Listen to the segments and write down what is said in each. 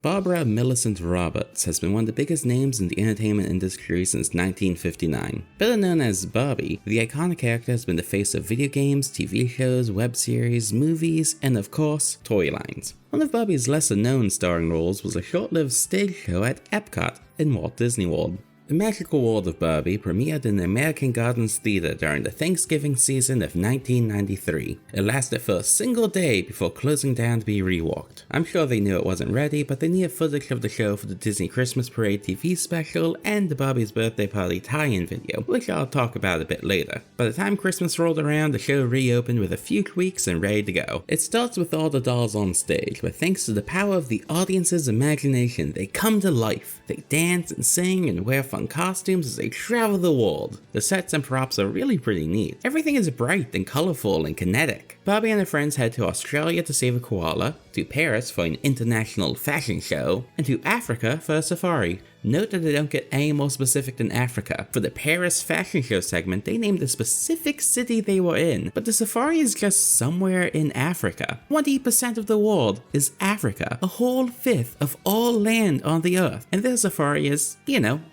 Barbara Millicent Roberts has been one of the biggest names in the entertainment industry since 1959. Better known as Barbie, the iconic character has been the face of video games, TV shows, web series, movies, and of course, toy lines. One of Barbie's lesser known starring roles was a short-lived stage show at Epcot in Walt Disney World. The Magical World of Barbie premiered in the American Gardens Theater during the Thanksgiving season of 1993. It lasted for a single day before closing down to be reworked. I'm sure they knew it wasn't ready, but they needed footage of the show for the Disney Christmas Parade TV special and the Barbie's Birthday Party tie-in video, which I'll talk about a bit later. By the time Christmas rolled around, the show reopened with a few tweaks and ready to go. It starts with all the dolls on stage, but thanks to the power of the audience's imagination, they come to life. They dance and sing and wear fun costumes as they travel the world. The sets and props are really pretty neat. Everything is bright and colorful and kinetic. Barbie and her friends head to Australia to save a koala, to Paris for an international fashion show, and to Africa for a safari. Note that they don't get any more specific than Africa. For the Paris fashion show segment, they named the specific city they were in, but the safari is just somewhere in Africa. 20% of the world is Africa, a whole fifth of all land on the earth, and their safari is,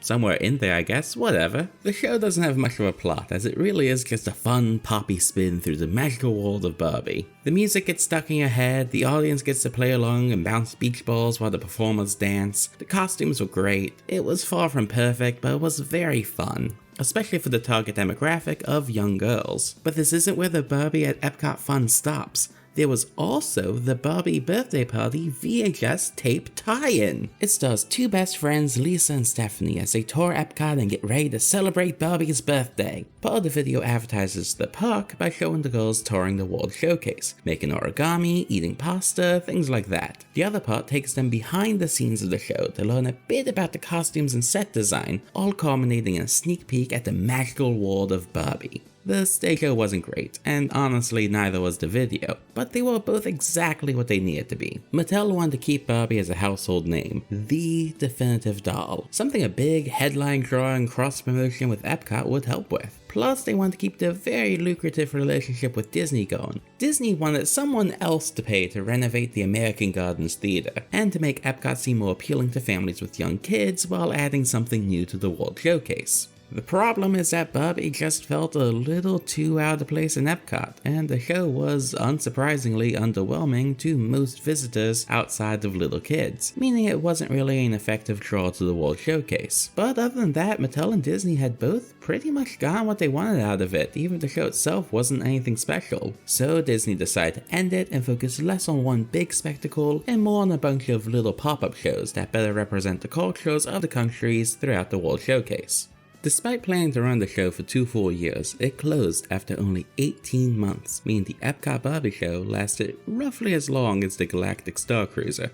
somewhere in there I guess, whatever. The show doesn't have much of a plot, as it really is just a fun poppy spin through the magical world of Barbie. The music gets stuck in your head, the audience gets to play along and bounce beach balls while the performers dance. The costumes were great. It was far from perfect, but it was very fun, especially for the target demographic of young girls. But this isn't where the Barbie at Epcot fun stops. There was also the Barbie Birthday Party VHS tape tie-in. It stars two best friends, Lisa and Stephanie, as they tour Epcot and get ready to celebrate Barbie's birthday. Part of the video advertises the park by showing the girls touring the World Showcase, making origami, eating pasta, things like that. The other part takes them behind the scenes of the show to learn a bit about the costumes and set design, all culminating in a sneak peek at the magical world of Barbie. The stage show wasn't great, and honestly neither was the video, but they were both exactly what they needed to be. Mattel wanted to keep Barbie as a household name, the definitive doll, something a big headline-drawing cross-promotion with Epcot would help with. Plus, they wanted to keep their very lucrative relationship with Disney going. Disney wanted someone else to pay to renovate the American Gardens Theater, and to make Epcot seem more appealing to families with young kids while adding something new to the World Showcase. The problem is that Barbie just felt a little too out of place in Epcot, and the show was unsurprisingly underwhelming to most visitors outside of little kids, meaning it wasn't really an effective draw to the World Showcase. But other than that, Mattel and Disney had both pretty much gotten what they wanted out of it, even if the show itself wasn't anything special. So Disney decided to end it and focus less on one big spectacle and more on a bunch of little pop-up shows that better represent the cultures of the countries throughout the World Showcase. Despite planning to run the show for 2 full years, it closed after only 18 months, meaning the Epcot Barbie show lasted roughly as long as the Galactic Star Cruiser.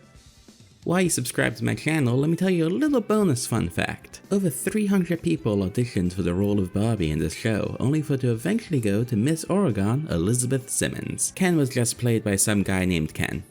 While you subscribe to my channel, let me tell you a little bonus fun fact. Over 300 people auditioned for the role of Barbie in this show, only for it to eventually go to Miss Oregon, Elizabeth Simmons. Ken was just played by some guy named Ken.